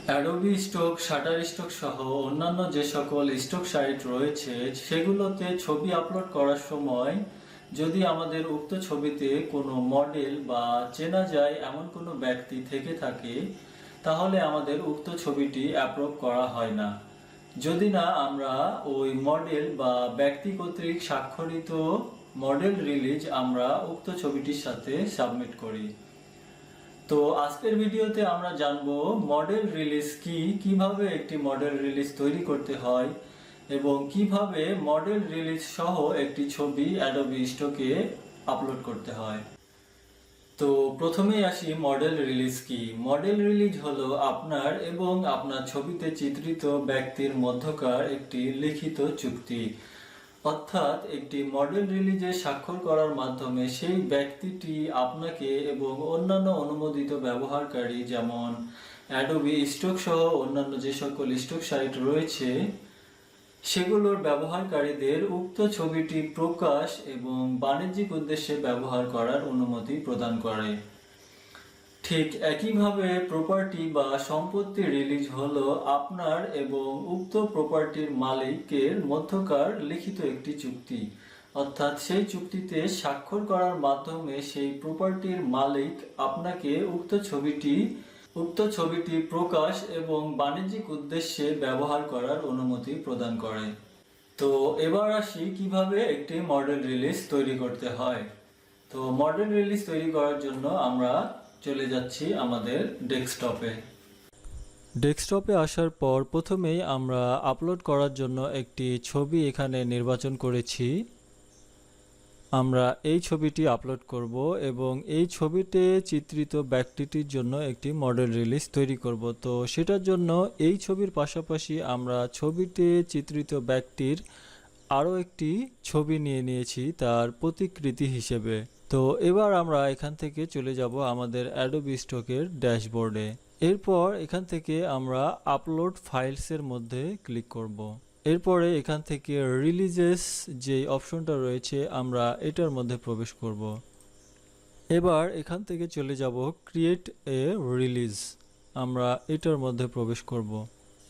Adobe stock, shutter stock সহ অন্যান্য যে সকল স্টক সাইট রয়েছে সেগুলোতে ছবি আপলোড করার সময় যদি আমাদের উক্ত ছবিতে কোনো মডেল বা চেনা যায় এমন কোনো ব্যক্তি থেকে থাকে তাহলে আমাদের উক্ত ছবিটি আপলোড করা হয় না, যদি না আমরা ওই মডেল বা ব্যক্তি কর্তৃক স্বাক্ষরিত মডেল রিলিজ আমরা উক্ত ছবিটির সাথে সাবমিট করি। তো আজকের ভিডিওতে আমরা জানবো মডেল রিলিজ কি, কিভাবে একটি মডেল রিলিজ তৈরি করতে হয় এবং কিভাবে মডেল রিলিজ সহ একটি ছবি অ্যাডোবি স্টকে আপলোড করতে হয়। তো প্রথমেই আসি মডেল রিলিজ কি। মডেল রিলিজ হলো আপনার এবং আপনার ছবিতে চিত্রিত ব্যক্তির মধ্যকার একটি লিখিত চুক্তি, অর্থাৎ একটি মডেল রিলিজে স্বাক্ষর করার মাধ্যমে সেই ব্যক্তিটি আপনাকে এবং অন্যান্য অনুমোদিত ব্যবহারকারী যেমন অ্যাডোবি স্টক সহ অন্যান্য যে সকল স্টক সাইট রয়েছে সেগুলোর ব্যবহারকারীদের উক্ত ছবিটি প্রকাশ এবং বাণিজ্যিক উদ্দেশ্যে ব্যবহার করার অনুমতি প্রদান করে। ঠিক একইভাবে প্রপার্টি বা সম্পত্তি রিলিজ হলো আপনার এবং উক্ত প্রপার্টির মালিকের মধ্যকার লিখিত একটি চুক্তি, অর্থাৎ সেই চুক্তিতে স্বাক্ষর করার মাধ্যমে সেই প্রপার্টির মালিক আপনাকে উক্ত ছবিটি প্রকাশ এবং বাণিজ্যিক উদ্দেশ্যে ব্যবহার করার অনুমতি প্রদান করে। তো এবার আসি কিভাবে একটি মডেল রিলিজ তৈরি করতে হয়। তো মডেল রিলিজ তৈরি করার জন্য আমরা চলে যাচ্ছি আমাদের ডেস্কটপে আসার পর প্রথমেই আমরা আপলোড করার জন্য একটি ছবি এখানে নির্বাচন করেছি। আমরা এই ছবিটি আপলোড করব এবং এই ছবিতে চিত্রিত ব্যক্তিটির জন্য একটি মডেল রিলিজ তৈরি করব। তো সেটার জন্য এই ছবির পাশাপাশি আমরা ছবিতে চিত্রিত ব্যক্তির আরও একটি ছবি নিয়েছি তার প্রতিকৃতি হিসেবে। তো এবার আমরা এখান থেকে চলে যাব আমাদের অ্যাডোবি স্টকের ড্যাশবোর্ডে। এরপর এখান থেকে আমরা আপলোড ফাইলসের মধ্যে ক্লিক করব। এরপরে এখান থেকে রিলিজেস যে অপশনটা রয়েছে আমরা এটার মধ্যে প্রবেশ করব। এবার এখান থেকে চলে যাব ক্রিয়েট এ রিলিজ, আমরা এটার মধ্যে প্রবেশ করব।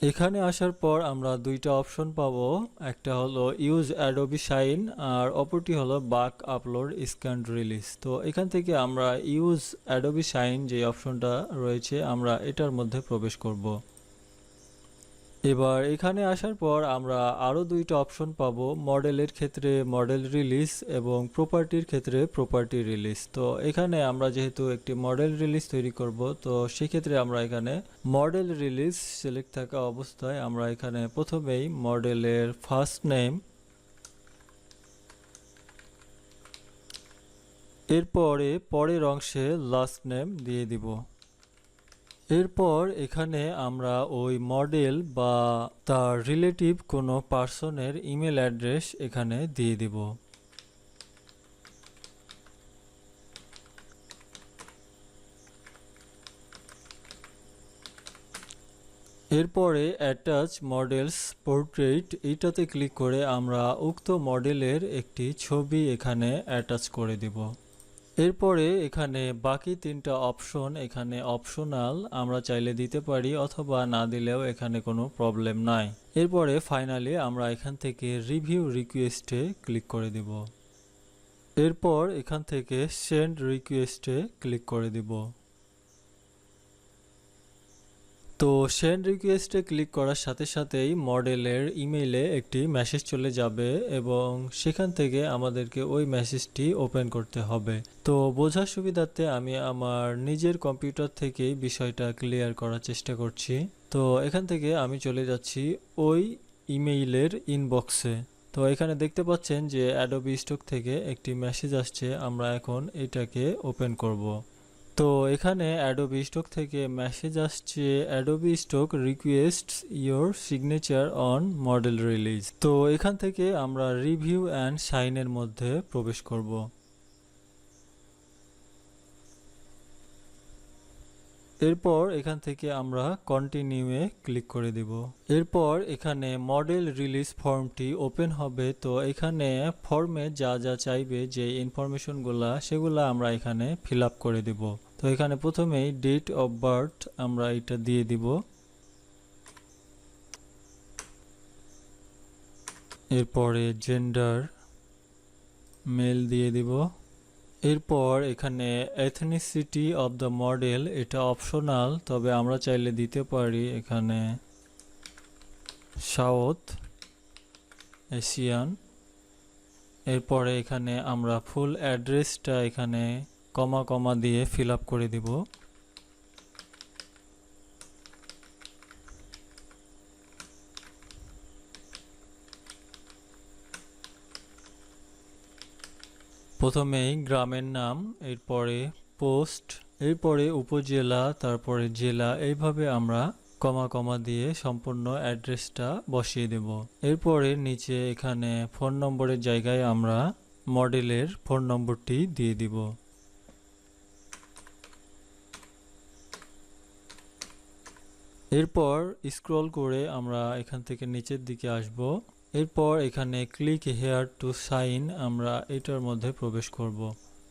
এখানে আসার পর আমরা দুইটা অপশন পাবো, একটা হলো ইউজ অ্যাডোবি শাইন আর অপরটি হলো বাক আপলোড স্ক্যান রিলিজ। তো এখান থেকে আমরা ইউজ অ্যাডোবি শাইন যে অপশনটা রয়েছে আমরা এটার মধ্যে প্রবেশ করব। এবার এখানে আসার পর আমরা আরও দুইটা অপশন পাবো, মডেলের ক্ষেত্রে মডেল রিলিজ এবং প্রপার্টির ক্ষেত্রে প্রপার্টি রিলিজ। তো এখানে আমরা যেহেতু একটি মডেল রিলিজ তৈরি করব তো সেক্ষেত্রে আমরা এখানে মডেল রিলিজ সিলেক্ট থাকা অবস্থায় আমরা এখানে প্রথমেই মডেলের ফার্স্ট নেম, এরপরে পরের অংশে লাস্ট নেম দিয়ে দিব। এরপর এখানে আমরা ওই মডেল বা তার রিলেটিভ কোনো পার্সনের ইমেল অ্যাড্রেস এখানে দিয়ে দিব। এরপরে অ্যাটাচ মডেলস পোর্ট্রেট এইটাতে ক্লিক করে আমরা উক্ত মডেলের একটি ছবি এখানে অ্যাটাচ করে দিব। এরপরে এখানে বাকি তিনটা অপশন এখানে অপশনাল, আমরা চাইলে দিতে পারি অথবা না দিলেও এখানে কোনো প্রবলেম নাই। এরপরে ফাইনালি আমরা এখান থেকে রিভিউ রিকোয়েস্টে ক্লিক করে দিব। এরপর এখান থেকে সেন্ড রিকোয়েস্টে ক্লিক করে দিব। তো সেন্ড রিকোয়েস্টে ক্লিক করার সাথে সাথেই মডেলের ইমেইলে একটি মেসেজ চলে যাবে এবং সেখান থেকে আমাদেরকে ওই মেসেজটি ওপেন করতে হবে। তো বোঝার সুবিধার্থে আমি আমার নিজের কম্পিউটার থেকেই বিষয়টা ক্লিয়ার করার চেষ্টা করছি। তো এখান থেকে আমি চলে যাচ্ছি ওই ইমেইলের ইনবক্সে। তো এখানে দেখতে পাচ্ছেন যে অ্যাডোবি স্টক থেকে একটি মেসেজ আসছে, আমরা এখন এটাকে ওপেন করব। তো এখানে অ্যাডোবি স্টক থেকে মেসেজ আসছে, Adobe stock রিকোয়েস্টস your signature on model release. তো এখান থেকে আমরা রিভিউ অ্যান্ড সাইনের মধ্যে প্রবেশ করব। এরপর এখান থেকে আমরা কন্টিনিউয়ে ক্লিক করে দিব। এরপর এখানে মডেল রিলিজ ফর্মটি ওপেন হবে। তো এখানে ফর্মে যা যা চাইবে যে ইনফরমেশনগুলা সেগুলা আমরা এখানে ফিল আপ করে দিব। তো এখানে প্রথমেই ডেট অফ বার্থ আমরা এটা দিয়ে দিব। এরপরে জেন্ডার মেল দিয়ে দিব। এরপর এখানে এথনিসিটি অফ দ্য মডেল, এটা অপশনাল, তবে আমরা চাইলে দিতে পারি এখানে সাউথ এশিয়ান। এরপরে এখানে আমরা ফুল অ্যাড্রেসটা এখানে কমা কমা দিয়ে ফিল আপ করে দিব। প্রথমেই গ্রামের নাম, এরপরে পোস্ট, এরপরে উপজেলা, তারপরে জেলা, এইভাবে আমরা কমা কমা দিয়ে সম্পূর্ণ অ্যাড্রেসটা বসিয়ে দেব। এরপরে নিচে এখানে ফোন নম্বরের জায়গায় আমরা মডেলের ফোন নম্বরটি দিয়ে দিব। এরপর স্ক্রল করে আমরা এখান থেকে নিচের দিকে আসব। এরপর এখানে ক্লিক হেয়ার টু সাইন, আমরা এটার মধ্যে প্রবেশ করব।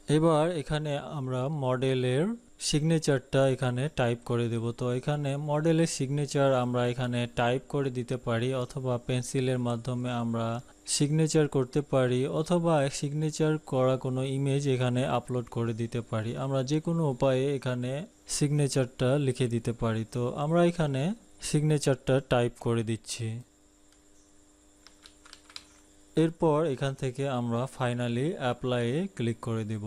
এবার এখানে আমরা মডেলের সিগনেচারটা এখানে টাইপ করে দেব। তো এখানে মডেলের সিগনেচার আমরা এখানে টাইপ করে দিতে পারি, অথবা পেন্সিলের মাধ্যমে আমরা সিগনেচার করতে পারি, অথবা সিগনেচার করা কোনো ইমেজ এখানে আপলোড করে দিতে পারি। আমরা যে কোনো উপায়ে এখানে সিগনেচারটা লিখে দিতে পারি। তো আমরা এখানে সিগনেচারটা টাইপ করে দিচ্ছি। এরপর এখান থেকে আমরা ফাইনালি অ্যাপ্লাইয়ে ক্লিক করে দেব।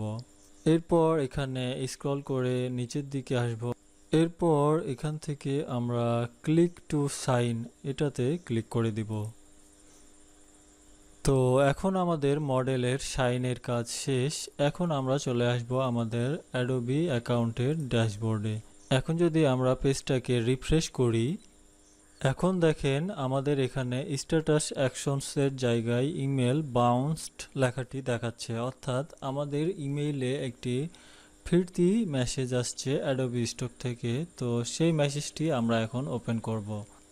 এরপর এখানে স্ক্রল করে নিচের দিকে আসব। এরপর এখান থেকে আমরা ক্লিক টু সাইন, এটাতে ক্লিক করে দিব। তো এখন আমাদের মডেলের সাইনের কাজ শেষ। এখন আমরা চলে আসব আমাদের অ্যাডোবি অ্যাকাউন্টের ড্যাশবোর্ডে। এখন যদি আমরা পেজটাকে রিফ্রেশ করি, এখন দেখেন আমাদের এখানে স্ট্যাটাস অ্যাকশনসের জায়গায় ইমেল বাউন্সড লেখাটি দেখাচ্ছে, অর্থাৎ আমাদের ইমেইলে একটি ফিরতি মেসেজ আসছে অ্যাডোবি স্টক থেকে। তো সেই মেসেজটি আমরা এখন ওপেন করব।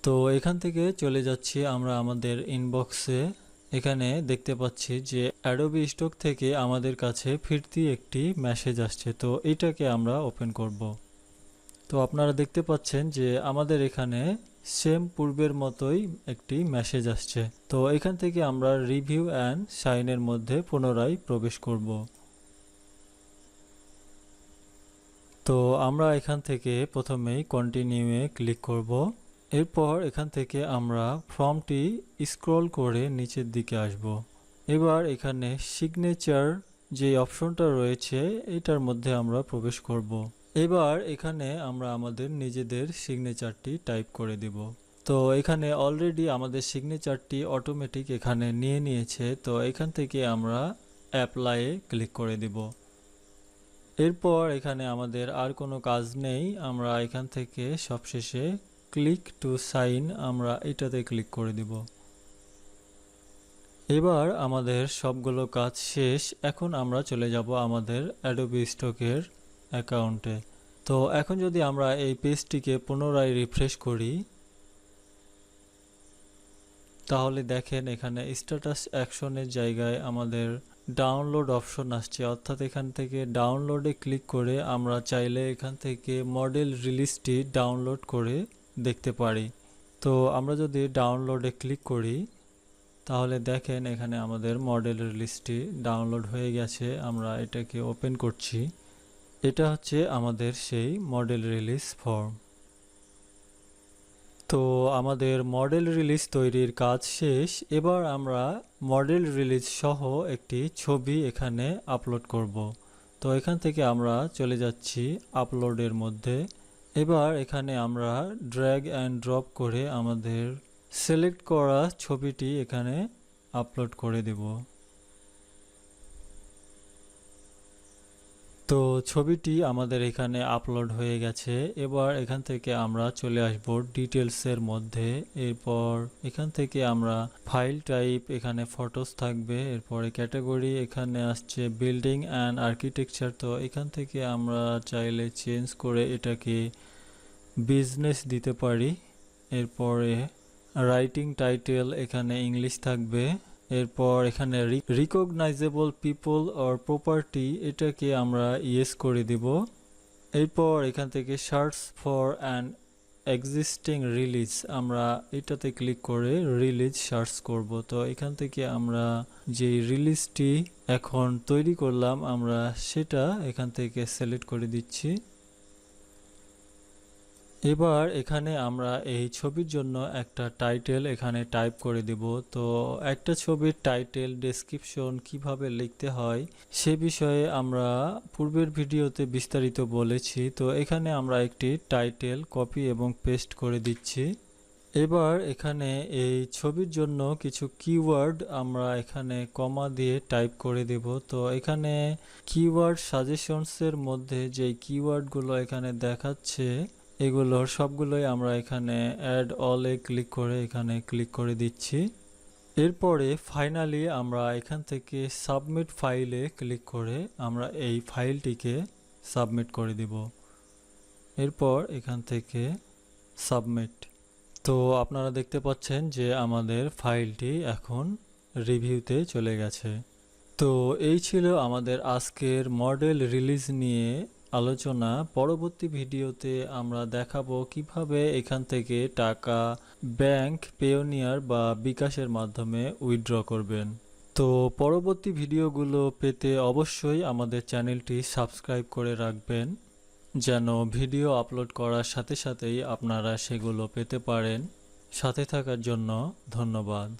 তো এখান থেকে চলে যাচ্ছি আমরা আমাদের ইনবক্সে। এখানে দেখতে পাচ্ছি যে অ্যাডোবি স্টক থেকে আমাদের কাছে ফিরতি একটি মেসেজ আসছে। তো এটাকে আমরা ওপেন করব। তো আপনারা দেখতে পাচ্ছেন যে আমাদের এখানে সেম পূর্বের মতোই একটি মেসেজ আসছে। তো এখান থেকে আমরা রিভিউ অ্যান্ড সাইনের মধ্যে পুনরায় প্রবেশ করব। তো আমরা এখান থেকে প্রথমেই কন্টিনিউয়ে ক্লিক করব। এরপর এখান থেকে আমরা ফর্মটি স্ক্রল করে নিচের দিকে আসব। এবার এখানে সিগনেচার যে অপশনটা রয়েছে এটার মধ্যে আমরা প্রবেশ করব। এবার এখানে আমরা আমাদের নিজেদের সিগনেচারটি টাইপ করে দেব। তো এখানে অলরেডি আমাদের সিগনেচারটি অটোমেটিক এখানে নিয়ে নিয়েছে। তো এখান থেকে আমরা অ্যাপ্লাইয়ে ক্লিক করে দেব। এরপর এখানে আমাদের আর কোনো কাজ নেই, আমরা এখান থেকে সবশেষে ক্লিক টু সাইন, আমরা এটাতে ক্লিক করে দেব। এবার আমাদের সবগুলো কাজ শেষ। এখন আমরা চলে যাব আমাদের অ্যাডোবি স্টকের অ্যাকাউন্টে। তো এখন যদি আমরা এই পেজটিকে পুনরায় রিফ্রেশ করি, তাহলে দেখেন এখানে স্ট্যাটাস অ্যাকশনের জায়গায় আমাদের ডাউনলোড অপশন আসছে, অর্থাৎ এখান থেকে ডাউনলোডে ক্লিক করে আমরা চাইলে এখান থেকে মডেল রিলিজটি ডাউনলোড করে দেখতে পারি। তো আমরা যদি ডাউনলোডে ক্লিক করি, তাহলে দেখেন এখানে আমাদের মডেল রিলিজটি ডাউনলোড হয়ে গেছে। আমরা এটাকে ওপেন করছি। এটা হচ্ছে আমাদের সেই মডেল রিলিজ ফর্ম। তো আমাদের মডেল রিলিজ তৈরির কাজ শেষ। এবার আমরা মডেল রিলিজ সহ একটি ছবি এখানে আপলোড করব। তো এখান থেকে আমরা চলে যাচ্ছি আপলোডের মধ্যে। এবার এখানে আমরা ড্র্যাগ অ্যান্ড ড্রপ করে আমাদের সিলেক্ট করা ছবিটি এখানে আপলোড করে দেব। তো ছবিটি আমাদের এখানে আপলোড হয়ে গেছে। এবার এখান থেকে আমরা চলে আসব ডিটেলসের মধ্যে। এরপর এখান থেকে আমরা ফাইল টাইপ, এখানে ফটোস থাকবে। এরপরে ক্যাটাগরি এখানে আসছে বিল্ডিং অ্যান্ড আর্কিটেকচার। তো এখান থেকে আমরা চাইলে চেঞ্জ করে এটাকে বিজনেস দিতে পারি। এরপরে রাইটিং টাইটেল এখানে ইংলিশ থাকবে। এরপর এখানে রিকগনাইজেবল পিপল অর প্রপার্টি, এটাকে আমরা ইয়েস করে দিব। এরপর এখান থেকে search for an existing release, আমরা এটাতে ক্লিক করে রিলিজ সার্চ করব। তো এখান থেকে আমরা যে রিলিজটি এখন তৈরি করলাম আমরা সেটা এখান থেকে সিলেক্ট করে দিচ্ছি। এবার এখানে আমরা এই ছবির জন্য একটা টাইটেল এখানে টাইপ করে দিব। তো একটা ছবির টাইটেল ডেসক্রিপশন কিভাবে লিখতে হয় সে বিষয়ে আমরা পূর্বের ভিডিওতে বিস্তারিত বলেছি। তো এখানে আমরা একটি টাইটেল কপি এবং পেস্ট করে দিচ্ছি। এবার এখানে এই ছবির জন্য কিছু কিওয়ার্ড আমরা এখানে কমা দিয়ে টাইপ করে দেব। তো এখানে কিওয়ার্ড সাজেশনসের মধ্যে যে কিওয়ার্ডগুলো এখানে দেখাচ্ছে এগুলোর সবগুলোই আমরা এখানে অ্যাড অলে ক্লিক করে এখানে ক্লিক করে দিচ্ছি। এরপরে ফাইনালি আমরা এখান থেকে সাবমিট ফাইলে ক্লিক করে আমরা এই ফাইলটিকে সাবমিট করে দিব। এরপর এখান থেকে সাবমিট। তো আপনারা দেখতে পাচ্ছেন যে আমাদের ফাইলটি এখন রিভিউতে চলে গেছে। তো এই ছিল আমাদের আজকের মডেল রিলিজ নিয়ে আলোচনা। পরবর্তী ভিডিওতে আমরা দেখাবো কিভাবে এখান থেকে টাকা ব্যাংক, পেওনিয়ার বা বিকাশের মাধ্যমে উইথড্র করবেন। তো পরবর্তী ভিডিওগুলো পেতে অবশ্যই আমাদের চ্যানেলটি সাবস্ক্রাইব করে রাখবেন, যেন ভিডিও আপলোড করার সাথে সাথেই আপনারা সেগুলো পেতে পারেন। সাথে থাকার জন্য ধন্যবাদ।